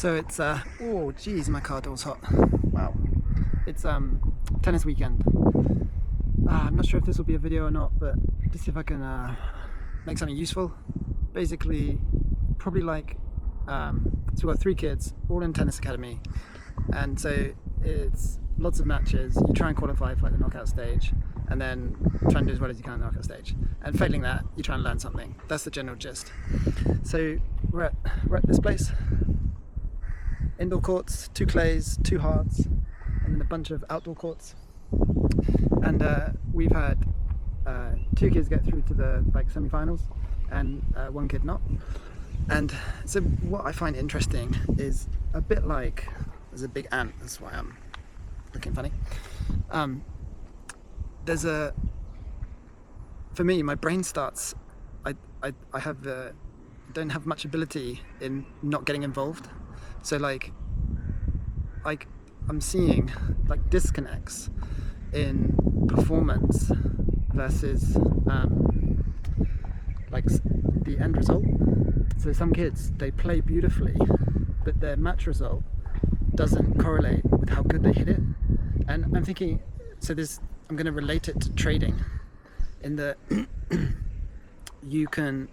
So it's oh geez, my car door's hot. Wow. It's tennis weekend. I'm not sure if this will be a video or not, but just see if I can make something useful. Basically, probably like so we've got 3 kids, all in tennis academy, and so it's lots of matches. You try and qualify for like the knockout stage, and then try and do as well as you can in the knockout stage. And failing that, you try and learn something. That's the general gist. So we're at this place. Indoor courts, 2 clays, 2 hards, and then a bunch of outdoor courts. And we've had 2 kids get through to the semi-finals, and 1 kid not. And so what I find interesting is a bit like there's a big ant. That's why I'm looking funny. For me, my brain starts. I don't have much ability in not getting involved. So like I'm seeing like disconnects in performance versus like the end result. So some kids, they play beautifully, but their match result doesn't correlate with how good they hit it. And I'm thinking, I'm going to relate it to trading, in that you can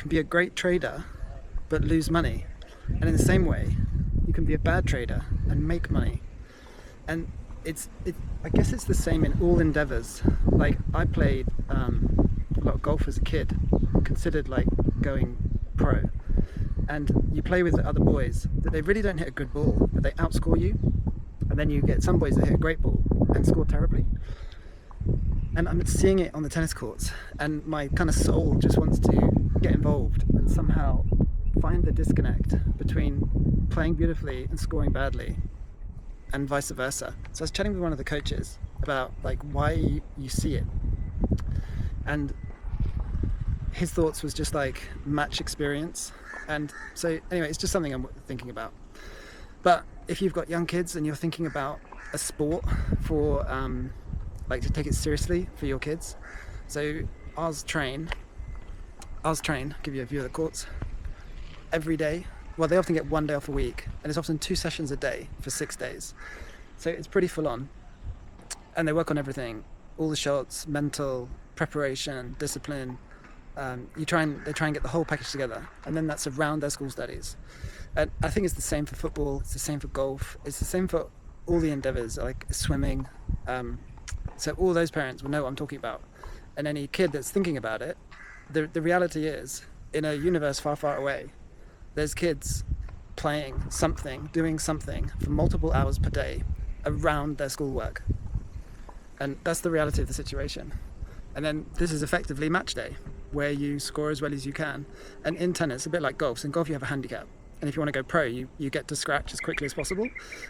be a great trader but lose money. And in the same way, you can be a bad trader and make money. And I guess it's the same in all endeavors. Like I played a lot of golf as a kid, considered like going pro. And you play with the other boys that they really don't hit a good ball, but they outscore you. And then you get some boys that hit a great ball and score terribly. And I'm seeing it on the tennis courts, and my kind of soul just wants to get involved and somehow find the disconnect between playing beautifully and scoring badly, and vice versa. So I was chatting with one of the coaches about like why you see it, and his thoughts was just like match experience. And so anyway, it's just something I'm thinking about. But if you've got young kids and you're thinking about a sport for like to take it seriously for your kids, so ours train, give you a view of the courts, every day. Well, they often get 1 day off a week, and it's often 2 sessions a day for 6 days. So it's pretty full on. And they work on everything, all the shots, mental, preparation, discipline. They try and get the whole package together, and then that's around their school studies. And I think it's the same for football, it's the same for golf, it's the same for all the endeavors, like swimming. So all those parents will know what I'm talking about. And any kid that's thinking about it, the reality is, in a universe far, far away, there's kids playing something, doing something for multiple hours per day around their schoolwork. And that's the reality of the situation. And then this is effectively match day, where you score as well as you can. And in tennis, a bit like golf, so in golf you have a handicap. And if you want to go pro, you get to scratch as quickly as possible,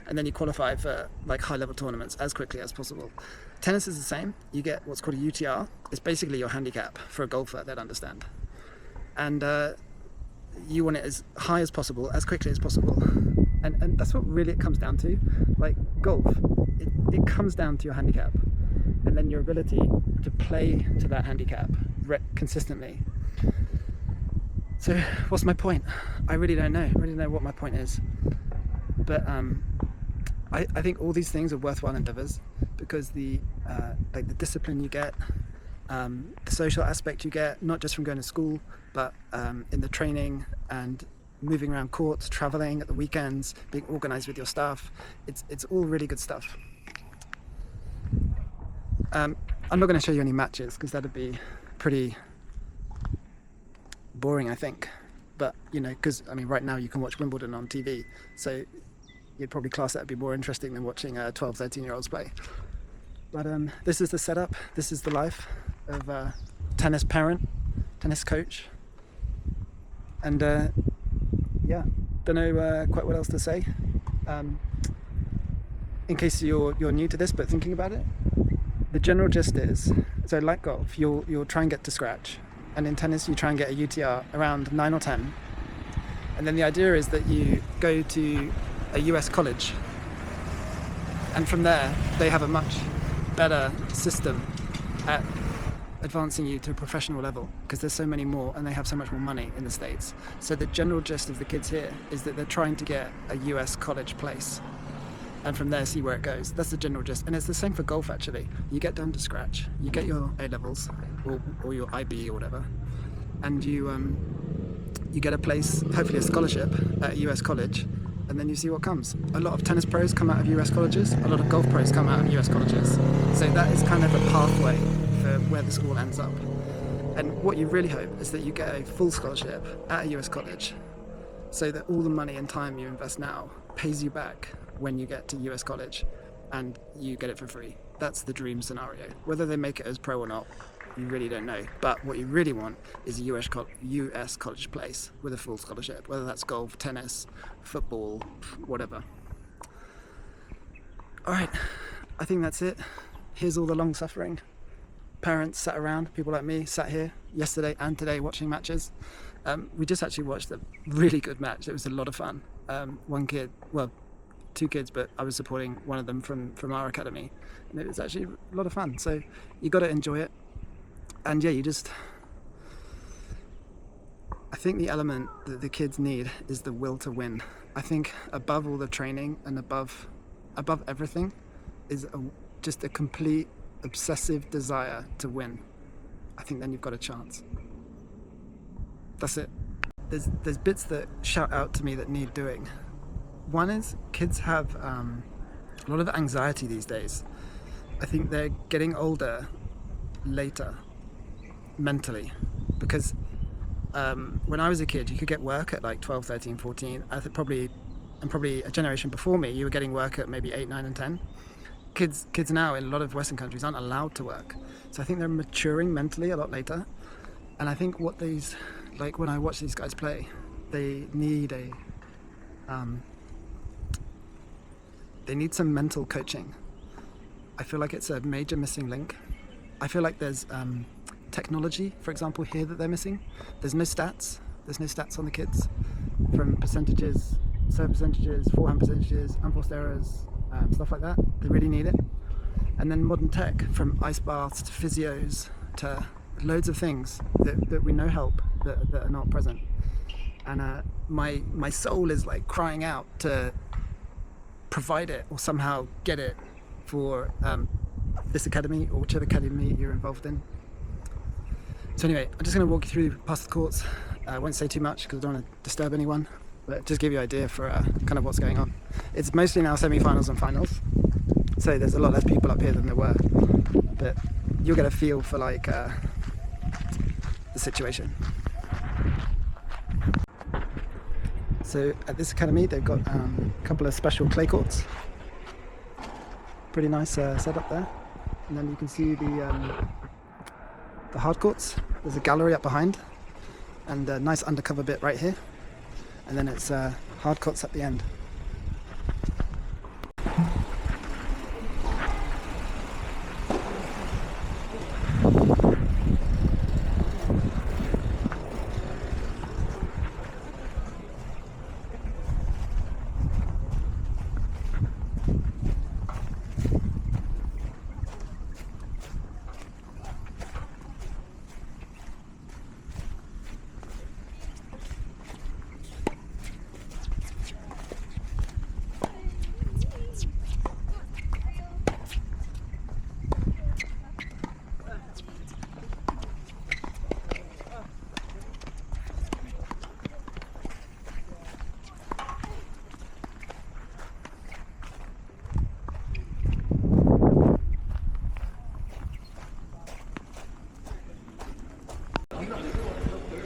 and then you qualify for like high-level tournaments as quickly as possible. Tennis is the same. You get what's called a UTR. It's basically your handicap for a golfer, they'd understand. And you want it as high as possible, as quickly as possible. And that's what really it comes down to. Like golf, it comes down to your handicap, and then your ability to play to that handicap consistently. So what's my point? I really don't know. I really don't know what my point is. But I think all these things are worthwhile endeavors, because the discipline you get, the social aspect you get, not just from going to school, but in the training and moving around courts, traveling at the weekends, being organized with your staff. It's all really good stuff. I'm not going to show you any matches, because that'd be pretty boring, I think. But you know, because I mean, right now you can watch Wimbledon on TV, so you'd probably class that would be more interesting than watching 12, 13-year-olds play. But this is the setup, this is the life of a tennis parent, tennis coach. And yeah, don't know quite what else to say. In case you're new to this but thinking about it, the general gist is, so like golf, you'll try and get to scratch, and in tennis you try and get a UTR around 9 or 10, and then the idea is that you go to a US college, and from there they have a much better system at advancing you to a professional level, because there's so many more and they have so much more money in the States. So the general gist of the kids here is that they're trying to get a US college place and from there see where it goes. That's the general gist. And it's the same for golf actually. You get down to scratch, you get your A-levels or your IB or whatever, and you get a place, hopefully a scholarship at a US college, and then you see what comes. A lot of tennis pros come out of US colleges, a lot of golf pros come out of US colleges. So that is kind of a pathway for where this all ends up. And what you really hope is that you get a full scholarship at a US college, so that all the money and time you invest now pays you back when you get to US college and you get it for free. That's the dream scenario. Whether they make it as pro or not, you really don't know. But what you really want is a US college place with a full scholarship, whether that's golf, tennis, football, whatever. All right, I think that's it. Here's all the long suffering. Parents sat around, people like me sat here yesterday and today watching matches. We just actually watched a really good match. It was a lot of fun. Two kids, but I was supporting one of them from our academy, and it was actually a lot of fun. So you got to enjoy it. And yeah, I think the element that the kids need is the will to win. I think above all the training and above everything is just a complete obsessive desire to win. I think then you've got a chance. That's it. There's bits that shout out to me that need doing. One is kids have a lot of anxiety these days. I think they're getting older later mentally, because when I was a kid you could get work at like 12, 13, 14. I think probably a generation before me you were getting work at maybe 8, 9 and 10. Kids now in a lot of Western countries aren't allowed to work, so I think they're maturing mentally a lot later. And I think when I watch these guys play, they need some mental coaching. I feel like it's a major missing link. I feel like there's technology, for example, here that they're missing. There's no stats on the kids, from percentages, serve percentages, forehand percentages, unforced errors, stuff like that. They really need it. And then modern tech, from ice baths to physios to loads of things that we know help, that are not present. And my soul is like crying out to provide it or somehow get it for this academy or whichever academy you're involved in. So anyway, I'm just going to walk you through past the courts. I won't say too much because I don't want to disturb anyone, but just give you an idea for kind of what's going on. It's mostly now semi-finals and finals, so there's a lot less people up here than there were, but you'll get a feel for like the situation. So at this academy they've got a couple of special clay courts. Pretty nice setup there. And then you can see the hard courts. There's a gallery up behind and a nice undercover bit right here. And then it's hard courts at the end.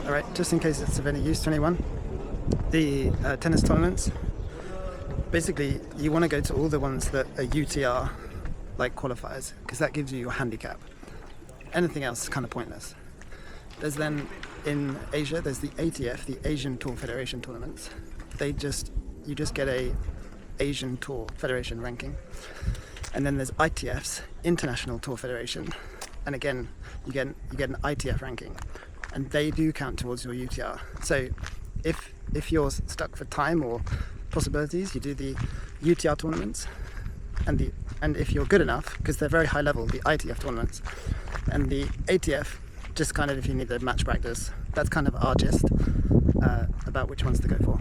Alright, just in case it's of any use to anyone, the tennis tournaments, basically you want to go to all the ones that are UTR like qualifiers, because that gives you your handicap. Anything else is kind of pointless. There's then in Asia, there's the ATF, the Asian Tour Federation tournaments. You just get a Asian Tour Federation ranking. And then there's ITF's, International Tour Federation, and again you get an ITF ranking. And they do count towards your UTR. So if you're stuck for time or possibilities, you do the UTR tournaments, and if you're good enough, because they're very high level, the ITF tournaments, And the ATF, just kind of if you need the match practice, that's kind of our gist about which ones to go for.